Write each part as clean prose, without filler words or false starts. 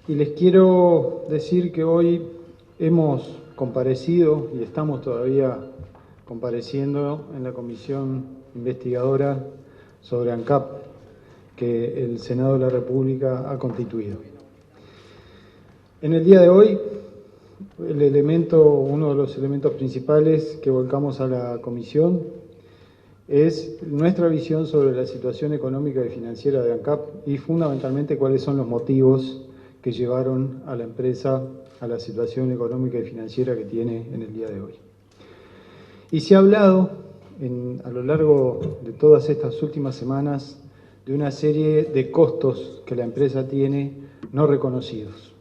Y les quiero decir que hoy hemos comparecido y estamos todavía compareciendo en la comisión investigadora sobre ANCAP que el Senado de la República ha constituido. En el día de hoy, uno de los elementos principales que volcamos a la comisión es nuestra visión sobre la situación económica y financiera de ANCAP y fundamentalmente cuáles son los motivos que llevaron a la empresa a la situación económica y financiera que tiene en el día de hoy. Y se ha hablado a lo largo de todas estas últimas semanas de una serie de costos que la empresa tiene no reconocidos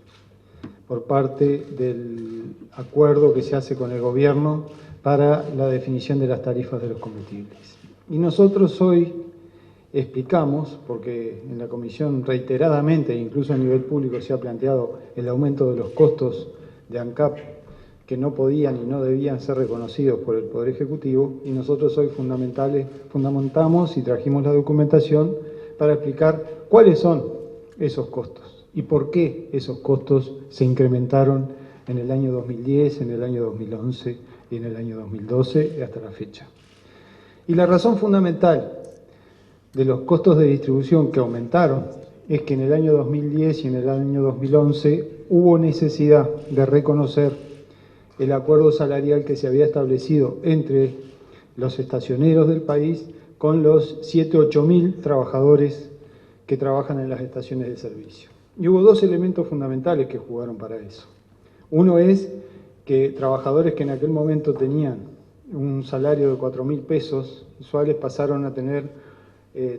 por parte del acuerdo que se hace con el gobierno para la definición de las tarifas de los combustibles. Y nosotros hoy explicamos, porque en la comisión reiteradamente, incluso a nivel público, se ha planteado el aumento de los costos de ANCAP que no podían y no debían ser reconocidos por el Poder Ejecutivo, y nosotros hoy fundamentamos y trajimos la documentación para explicar cuáles son esos costos y por qué esos costos se incrementaron en el año 2010, en el año 2011 y en el año 2012 hasta la fecha. Y la razón fundamental de los costos de distribución que aumentaron es que en el año 2010 y en el año 2011 hubo necesidad de reconocer el acuerdo salarial que se había establecido entre los estacioneros del país con los 7.000 a 8.000 trabajadores que trabajan en las estaciones de servicio. Y hubo dos elementos fundamentales que jugaron para eso. Uno es que trabajadores que en aquel momento tenían un salario de 4.000 pesos mensuales pasaron a tener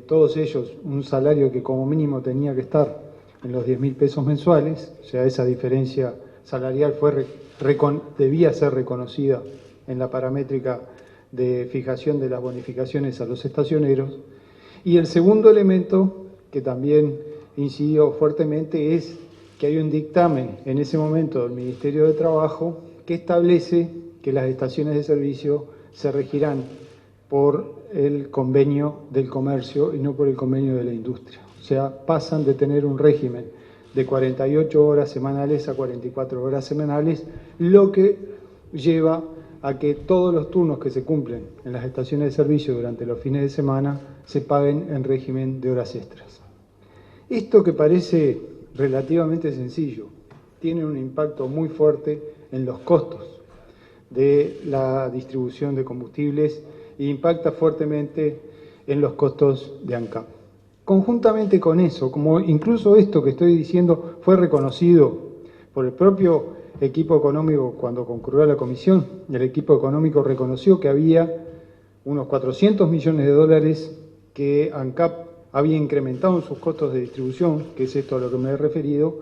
todos ellos un salario que como mínimo tenía que estar en los 10.000 pesos mensuales, o sea, esa diferencia salarial debía ser reconocida en la paramétrica de fijación de las bonificaciones a los estacioneros. Y el segundo elemento que también incidió fuertemente es que hay un dictamen en ese momento del Ministerio de Trabajo que establece que las estaciones de servicio se regirán por el convenio del comercio y no por el convenio de la industria. O sea, pasan de tener un régimen de 48 horas semanales a 44 horas semanales, lo que lleva a que todos los turnos que se cumplen en las estaciones de servicio durante los fines de semana se paguen en régimen de horas extras. Esto, que parece relativamente sencillo, tiene un impacto muy fuerte en los costos de la distribución de combustibles e impacta fuertemente en los costos de ANCAP. Conjuntamente con eso, como incluso esto que estoy diciendo fue reconocido por el propio equipo económico cuando concurrió a la comisión, el equipo económico reconoció que había unos 400 millones de dólares que ANCAP había incrementado en sus costos de distribución, que es esto a lo que me he referido,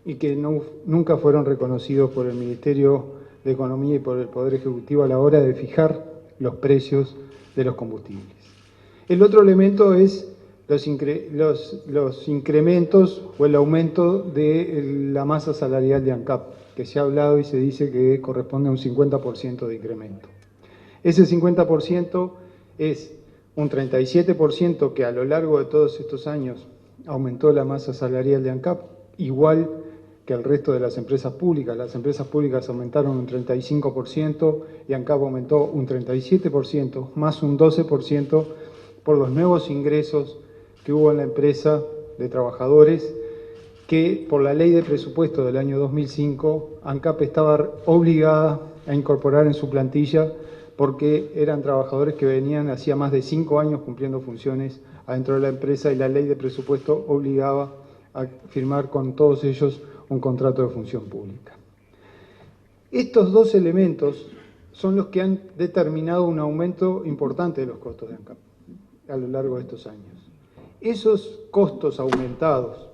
y que nunca fueron reconocidos por el Ministerio de Economía y por el Poder Ejecutivo a la hora de fijar los precios de los combustibles. El otro elemento es los incrementos o el aumento de la masa salarial de ANCAP, que se ha hablado y se dice que corresponde a un 50% de incremento. Ese 50% es un 37% que a lo largo de todos estos años aumentó la masa salarial de ANCAP, igual que el resto de las empresas públicas. Las empresas públicas aumentaron un 35% y ANCAP aumentó un 37%, más un 12% por los nuevos ingresos que hubo en la empresa de trabajadores que por la ley de presupuesto del año 2005 ANCAP estaba obligada a incorporar en su plantilla porque eran trabajadores que venían hacía más de 5 años cumpliendo funciones adentro de la empresa y la ley de presupuesto obligaba a firmar con todos ellos un contrato de función pública. Estos dos elementos son los que han determinado un aumento importante de los costos de ANCAP a lo largo de estos años. Esos costos aumentados,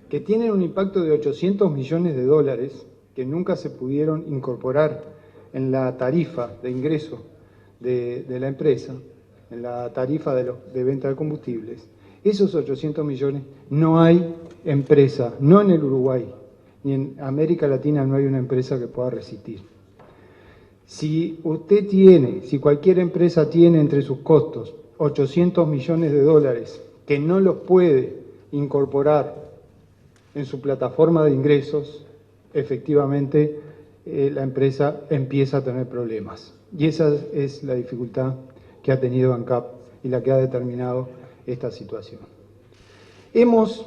que tienen un impacto de 800 millones de dólares, que nunca se pudieron incorporar en la tarifa de ingreso de la empresa, en la tarifa de venta de combustibles, esos 800 millones, no hay empresa, no en el Uruguay, ni en América Latina no hay una empresa que pueda resistir. Si cualquier empresa tiene entre sus costos 800 millones de dólares que no los puede incorporar en su plataforma de ingresos, efectivamente la empresa empieza a tener problemas. Y esa es la dificultad que ha tenido ANCAP y la que ha determinado esta situación. Hemos,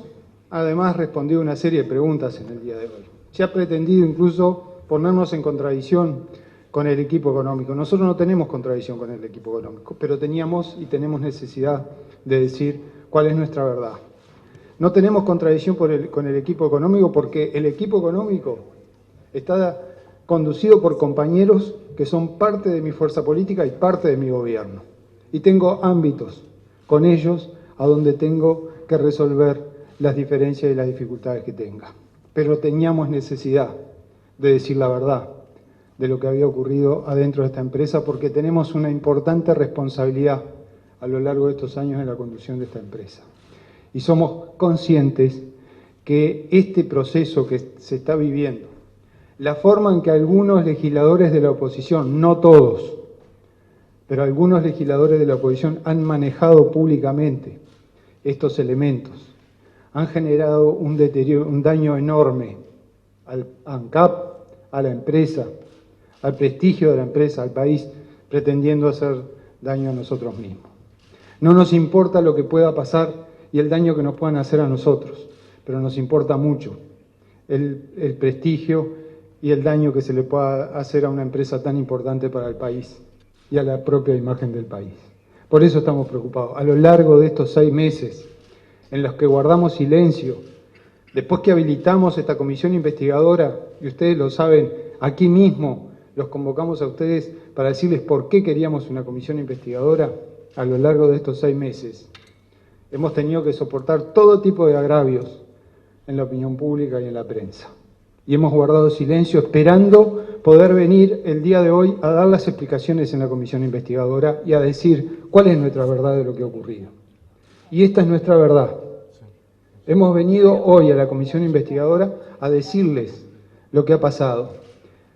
además, respondido una serie de preguntas en el día de hoy. Se ha pretendido incluso ponernos en contradicción con el equipo económico. Nosotros no tenemos contradicción con el equipo económico, pero teníamos y tenemos necesidad de decir cuál es nuestra verdad. No tenemos contradicción con el equipo económico porque el equipo económico está conducido por compañeros que son parte de mi fuerza política y parte de mi gobierno. Y tengo ámbitos con ellos a donde tengo que resolver las diferencias y las dificultades que tenga. Pero teníamos necesidad de decir la verdad de lo que había ocurrido adentro de esta empresa porque tenemos una importante responsabilidad a lo largo de estos años en la conducción de esta empresa. Y somos conscientes que este proceso que se está viviendo, la forma en que algunos legisladores de la oposición, no todos, pero algunos legisladores de la oposición han manejado públicamente estos elementos, han generado un deterioro, un daño enorme al ANCAP, a la empresa, al prestigio de la empresa, al país, pretendiendo hacer daño a nosotros mismos. No nos importa lo que pueda pasar y el daño que nos puedan hacer a nosotros, pero nos importa mucho el prestigio y el daño que se le pueda hacer a una empresa tan importante para el país y a la propia imagen del país. Por eso estamos preocupados. A lo largo de estos 6 meses en los que guardamos silencio, después que habilitamos esta comisión investigadora, y ustedes lo saben, aquí mismo los convocamos a ustedes para decirles por qué queríamos una comisión investigadora, a lo largo de estos 6 meses hemos tenido que soportar todo tipo de agravios en la opinión pública y en la prensa. Y hemos guardado silencio esperando poder venir el día de hoy a dar las explicaciones en la comisión investigadora y a decir cuál es nuestra verdad de lo que ha ocurrido. Y esta es nuestra verdad. Hemos venido hoy a la comisión investigadora a decirles lo que ha pasado.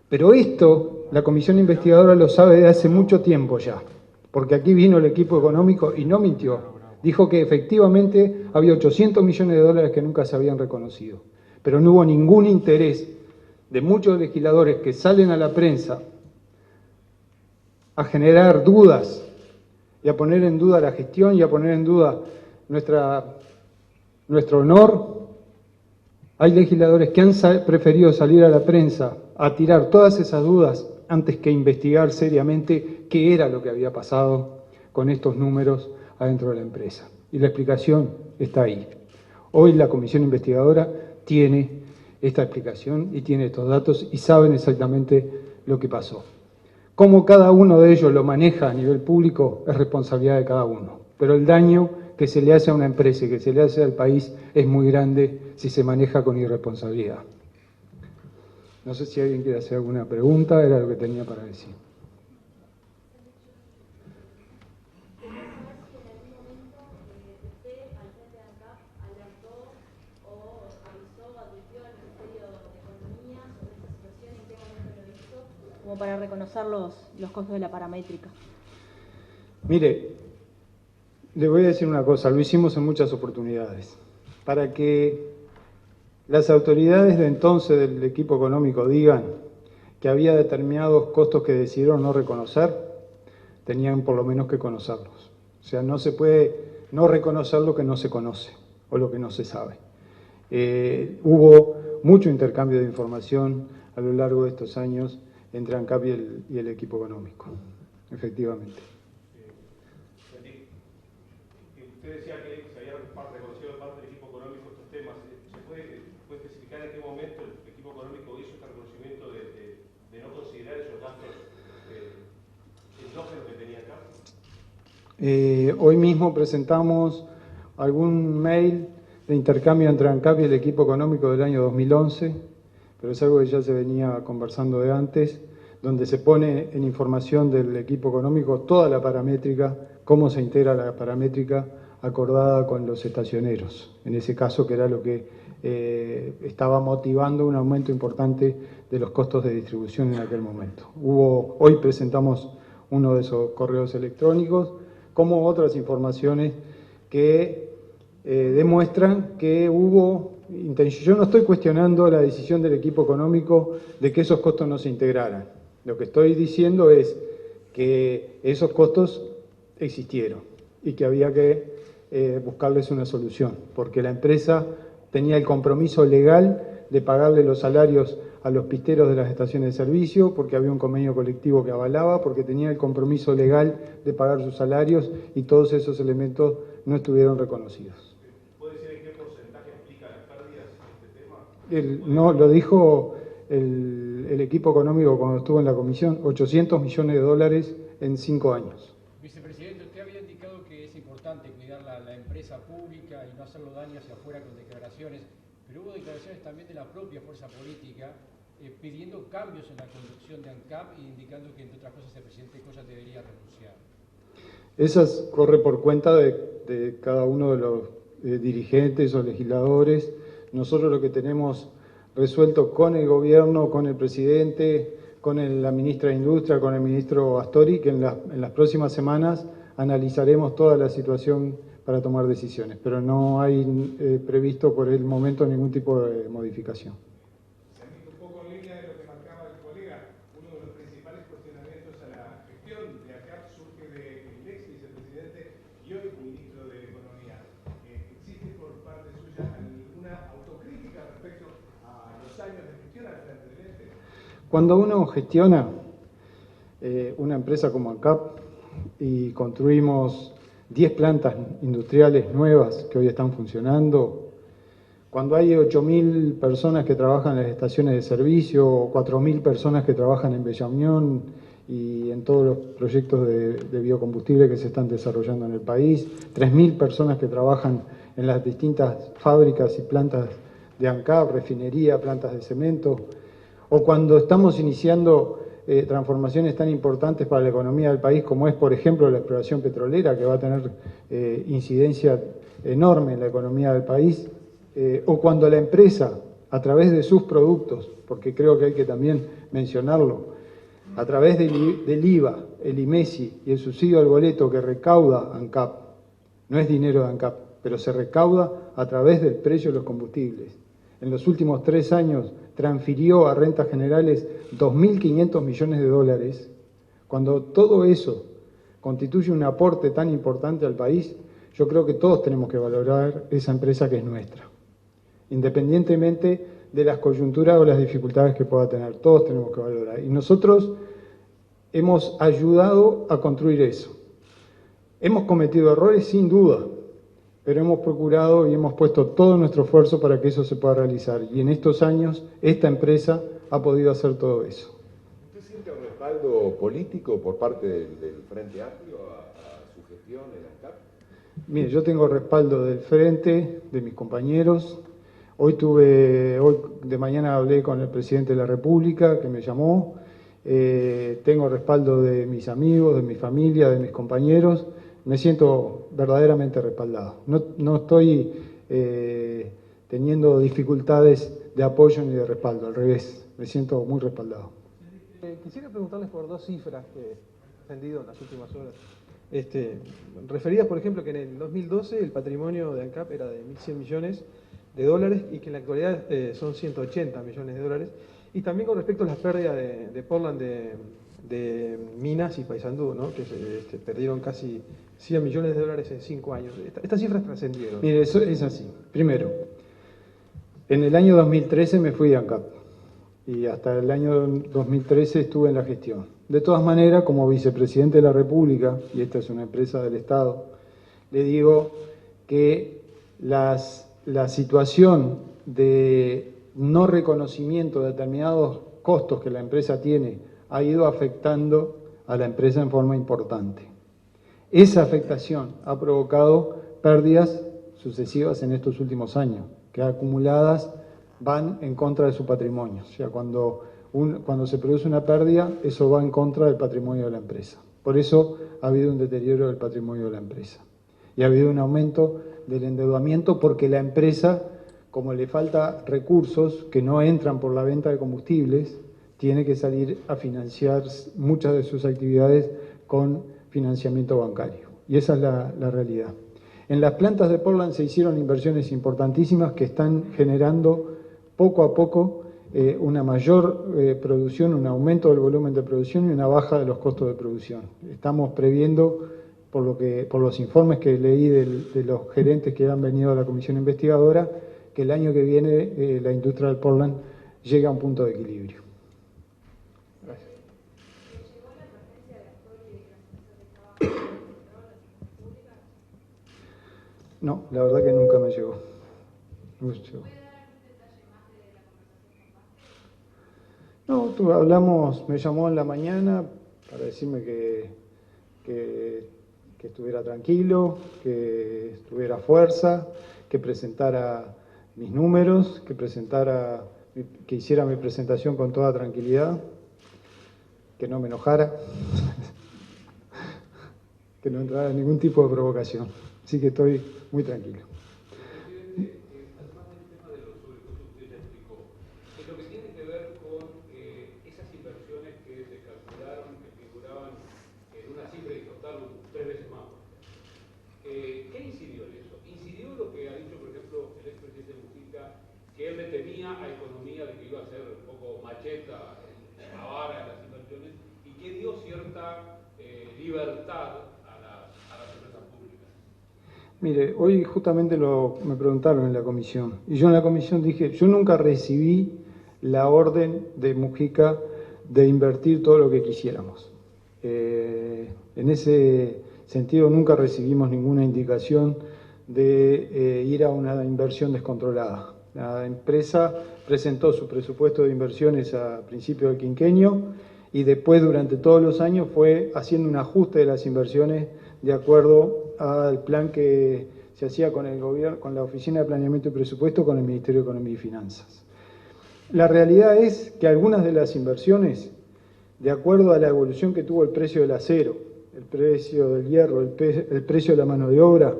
Pero esto, la comisión investigadora lo sabe de hace mucho tiempo ya, porque aquí vino el equipo económico y no mintió. Dijo que efectivamente había 800 millones de dólares que nunca se habían reconocido, pero no hubo ningún interés de muchos legisladores que salen a la prensa a generar dudas y a poner en duda la gestión y a poner en duda nuestro honor. Hay legisladores que han preferido salir a la prensa a tirar todas esas dudas antes que investigar seriamente qué era lo que había pasado con estos números adentro de la empresa. Y la explicación está ahí. Hoy la comisión investigadora tiene esta explicación y tiene estos datos y saben exactamente lo que pasó. Cómo cada uno de ellos lo maneja a nivel público es responsabilidad de cada uno, pero el daño que se le hace a una empresa y que se le hace al país es muy grande si se maneja con irresponsabilidad. No sé si alguien quiere hacer alguna pregunta, era lo que tenía para decir. Como para reconocer los costos de la paramétrica. Mire, le voy a decir una cosa, lo hicimos en muchas oportunidades. Para que las autoridades de entonces del equipo económico digan que había determinados costos que decidieron no reconocer, tenían por lo menos que conocerlos. O sea, no se puede no reconocer lo que no se conoce o lo que no se sabe. Hubo mucho intercambio de información a lo largo de estos años entre ANCAP y el equipo económico, efectivamente. Usted decía que se había reconocido de parte del equipo económico estos temas. ¿Se puede especificar en qué momento el equipo económico hizo este reconocimiento de no considerar esos gastos endógenos que tenía acá? Hoy mismo presentamos algún mail de intercambio entre ANCAP y el equipo económico del año 2011, pero es algo que ya se venía conversando de antes, donde se pone en información del equipo económico toda la paramétrica, cómo se integra la paramétrica acordada con los estacioneros, en ese caso que era lo que estaba motivando un aumento importante de los costos de distribución en aquel momento. Hoy presentamos uno de esos correos electrónicos, como otras informaciones que demuestran que hubo yo no estoy cuestionando la decisión del equipo económico de que esos costos no se integraran. Lo que estoy diciendo es que esos costos existieron y que había que buscarles una solución, porque la empresa tenía el compromiso legal de pagarle los salarios a los pisteros de las estaciones de servicio, porque había un convenio colectivo que avalaba, porque tenía el compromiso legal de pagar sus salarios y todos esos elementos no estuvieron reconocidos. ¿Puede decir en qué porcentaje implica las pérdidas este tema? No, lo dijo el equipo económico cuando estuvo en la comisión, 800 millones de dólares en 5 años. Vicepresidente, usted había indicado que es importante cuidar la empresa pública y no hacerlo daño hacia afuera con declaraciones, pero hubo declaraciones también de la propia fuerza política pidiendo cambios en la conducción de ANCAP e indicando que, entre otras cosas, el presidente Collas debería renunciar. Esas corre por cuenta de cada uno de los dirigentes o legisladores. Nosotros lo que tenemos resuelto con el gobierno, con el presidente, con la ministra de Industria, con el ministro Astori, que en las próximas semanas analizaremos toda la situación para tomar decisiones, pero no hay previsto por el momento ningún tipo de modificación. Un poco en línea de lo que marcaba el colega, uno de los principales cuestionamientos a la gestión de ANCAP surge del ex vicepresidente y hoy ministro de Economía. ¿Existe por parte suya alguna autocrítica respecto a los años de gestión al frente del ente? Cuando uno gestiona una empresa como ANCAP y construimos 10 plantas industriales nuevas que hoy están funcionando, cuando hay 8.000 personas que trabajan en las estaciones de servicio, o 4.000 personas que trabajan en Bella Unión y en todos los proyectos de biocombustible que se están desarrollando en el país, 3.000 personas que trabajan en las distintas fábricas y plantas de ANCAP, refinería, plantas de cemento, o cuando estamos iniciando transformaciones tan importantes para la economía del país como es, por ejemplo, la exploración petrolera, que va a tener incidencia enorme en la economía del país, o cuando la empresa, a través de sus productos, porque creo que hay que también mencionarlo, a través del IVA, el IMESI y el subsidio al boleto que recauda ANCAP, no es dinero de ANCAP, pero se recauda a través del precio de los combustibles. En los últimos 3 años transfirió a rentas generales 2.500 millones de dólares. Cuando todo eso constituye un aporte tan importante al país, yo creo que todos tenemos que valorar esa empresa que es nuestra, independientemente de las coyunturas o las dificultades que pueda tener. Todos tenemos que valorar. Y nosotros hemos ayudado a construir eso. Hemos cometido errores sin duda, pero hemos procurado y hemos puesto todo nuestro esfuerzo para que eso se pueda realizar. Y en estos años, esta empresa ha podido hacer todo eso. ¿Usted siente un respaldo político por parte del Frente Amplio a su gestión en ANCAP? Mire, yo tengo respaldo del Frente, de mis compañeros. Hoy de mañana hablé con el presidente de la República, que me llamó. Tengo respaldo de mis amigos, de mi familia, de mis compañeros. Me siento verdaderamente respaldado. No estoy teniendo dificultades de apoyo ni de respaldo, al revés, me siento muy respaldado. Quisiera preguntarles por 2 cifras que he aprendido en las últimas horas. Referidas, por ejemplo, que en el 2012 el patrimonio de ANCAP era de 1.100 millones de dólares y que en la actualidad son 180 millones de dólares. Y también con respecto a las pérdidas de Portland de Minas y Paysandú, ¿no? Que perdieron casi 100 millones de dólares en 5 años. Estas cifras trascendieron. Mire, eso es así. Primero, en el año 2013 me fui de ANCAP y hasta el año 2013 estuve en la gestión. De todas maneras, como vicepresidente de la República, y esta es una empresa del Estado, le digo que la situación de no reconocimiento de determinados costos que la empresa tiene ha ido afectando a la empresa en forma importante. Esa afectación ha provocado pérdidas sucesivas en estos últimos años, que acumuladas van en contra de su patrimonio. O sea, cuando se produce una pérdida, eso va en contra del patrimonio de la empresa. Por eso ha habido un deterioro del patrimonio de la empresa. Y ha habido un aumento del endeudamiento porque la empresa, como le falta recursos que no entran por la venta de combustibles, tiene que salir a financiar muchas de sus actividades con financiamiento bancario. Y esa es la realidad. En las plantas de Portland se hicieron inversiones importantísimas que están generando poco a poco una mayor producción, un aumento del volumen de producción y una baja de los costos de producción. Estamos previendo, por los informes que leí de los gerentes que han venido a la comisión investigadora, que el año que viene la industria del Portland llegue a un punto de equilibrio. Gracias. No, la verdad que nunca me llegó. No me llegó. No, hablamos, me llamó en la mañana para decirme que estuviera tranquilo, que tuviera fuerza, que presentara mis números, que hiciera mi presentación con toda tranquilidad, que no me enojara, que no entrara en ningún tipo de provocación. Así que estoy muy tranquilo. Que él le temía a economía de que iba a ser un poco macheta, avara en las inversiones, y que dio cierta libertad a las empresas públicas. Mire, hoy justamente me preguntaron en la comisión, y yo en la comisión dije, yo nunca recibí la orden de Mujica de invertir todo lo que quisiéramos. En ese sentido nunca recibimos ninguna indicación de ir a una inversión descontrolada. La empresa presentó su presupuesto de inversiones a principios del quinquenio y después durante todos los años fue haciendo un ajuste de las inversiones de acuerdo al plan que se hacía con el gobierno, con la Oficina de Planeamiento y Presupuesto, con el Ministerio de Economía y Finanzas. La realidad es que algunas de las inversiones, de acuerdo a la evolución que tuvo el precio del acero, el precio del hierro, el precio de la mano de obra,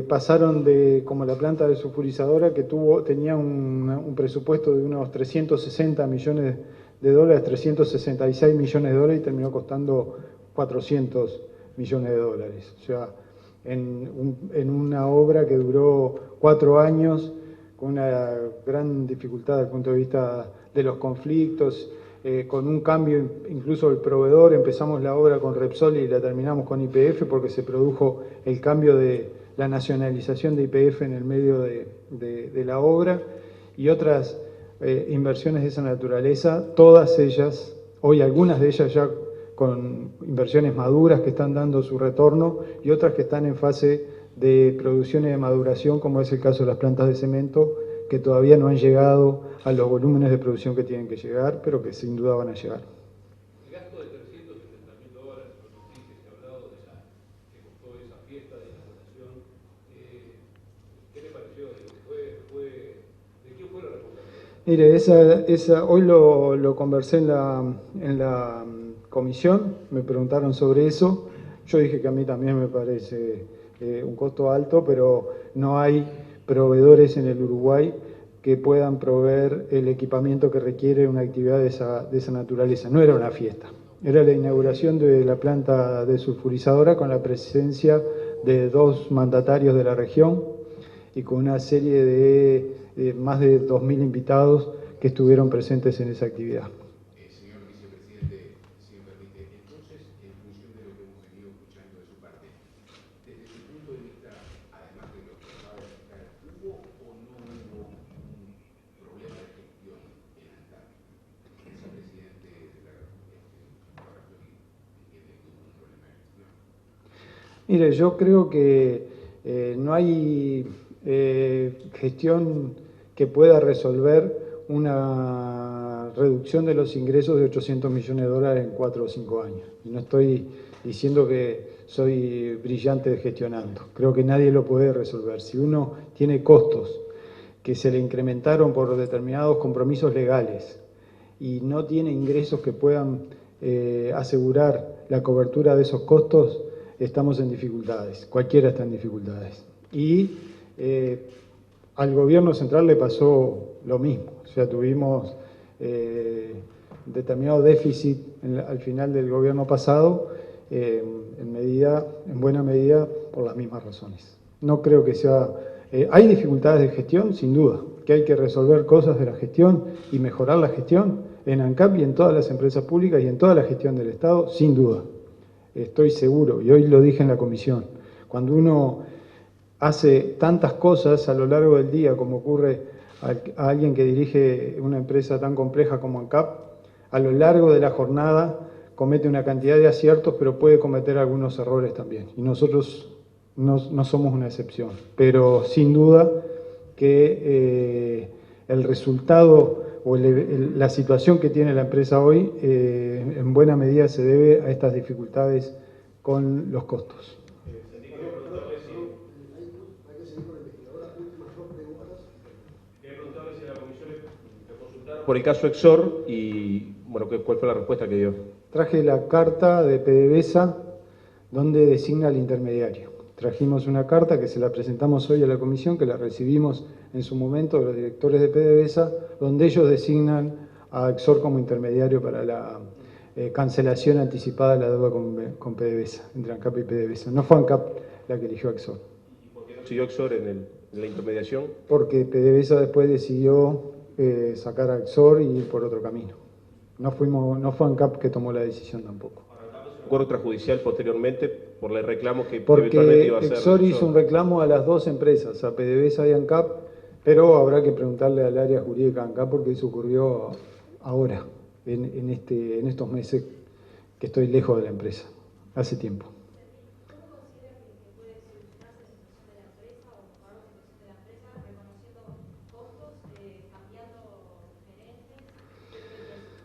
pasaron de, como la planta desulfurizadora que tenía un presupuesto de unos 360 millones de dólares, 366 millones de dólares y terminó costando 400 millones de dólares. O sea, en una obra que duró 4 años, con una gran dificultad desde el punto de vista de los conflictos, con un cambio incluso del proveedor. Empezamos la obra con Repsol y la terminamos con YPF porque se produjo el cambio de la nacionalización de YPF en el medio de la obra, y otras inversiones de esa naturaleza, todas ellas, hoy algunas de ellas ya con inversiones maduras que están dando su retorno y otras que están en fase de producción y de maduración, como es el caso de las plantas de cemento, que todavía no han llegado a los volúmenes de producción que tienen que llegar, pero que sin duda van a llegar. El gasto de $370.000, con que se ha hablado de que costó esa fiesta de inauguración, ¿qué le pareció? ¿De quién fue la responsabilidad? Mire, hoy lo conversé en la comisión, me preguntaron sobre eso, yo dije que a mí también me parece un costo alto, pero no hay proveedores en el Uruguay que puedan proveer el equipamiento que requiere una actividad de esa naturaleza. No era una fiesta, era la inauguración de la planta desulfurizadora con la presencia de 2 mandatarios de la región y con una serie de más de 2.000 invitados que estuvieron presentes en esa actividad. Señor vicepresidente, si me permite, entonces, en función de lo que hemos venido escuchando de su parte, desde su punto de vista, además de lo que acaba de explicar, ¿hubo o no hubo un problema de gestión en ANCAP? El vicepresidente de la República entiende que hubo un problema de gestión. Mire, yo creo que no hay gestión que pueda resolver una reducción de los ingresos de 800 millones de dólares en 4 o 5 años. Y no estoy diciendo que soy brillante gestionando. Creo que nadie lo puede resolver. Si uno tiene costos que se le incrementaron por determinados compromisos legales y no tiene ingresos que puedan asegurar la cobertura de esos costos, estamos en dificultades. Cualquiera está en dificultades. Y al gobierno central le pasó lo mismo. O sea, tuvimos determinado déficit al final del gobierno pasado, en buena medida por las mismas razones. No creo que sea... hay dificultades de gestión, sin duda, que hay que resolver cosas de la gestión y mejorar la gestión en ANCAP y en todas las empresas públicas y en toda la gestión del Estado, sin duda. Estoy seguro, y hoy lo dije en la comisión, cuando uno hace tantas cosas a lo largo del día, como ocurre a alguien que dirige una empresa tan compleja como ANCAP, a lo largo de la jornada comete una cantidad de aciertos, pero puede cometer algunos errores también. Y nosotros no somos una excepción. Pero sin duda que el resultado o la situación que tiene la empresa hoy en buena medida se debe a estas dificultades con los costos. Por el caso Exor y, bueno, ¿cuál fue la respuesta que dio? Traje la carta de PDVSA donde designa al intermediario. Trajimos una carta que se la presentamos hoy a la comisión, que la recibimos en su momento de los directores de PDVSA, donde ellos designan a Exor como intermediario para la cancelación anticipada de la deuda con PDVSA, entre ANCAP y PDVSA. No fue ANCAP la que eligió a Exor. ¿Y por qué no siguió Exor en la intermediación? Porque PDVSA después decidió sacar a Exor y ir por otro camino. No fue ANCAP que tomó la decisión tampoco. ¿Un acuerdo extrajudicial posteriormente por el reclamo que porque eventualmente iba a hacer? Exor hizo un reclamo a las dos empresas, a PDVSA y ANCAP, pero habrá que preguntarle al área jurídica de ANCAP porque eso ocurrió ahora, en estos meses que estoy lejos de la empresa, hace tiempo.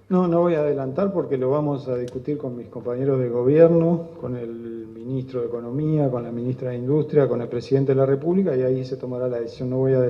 No voy a adelantar porque lo vamos a discutir con mis compañeros de gobierno, con el ministro de Economía, con la ministra de Industria, con el presidente de la República y ahí se tomará la decisión. No voy a adelantar.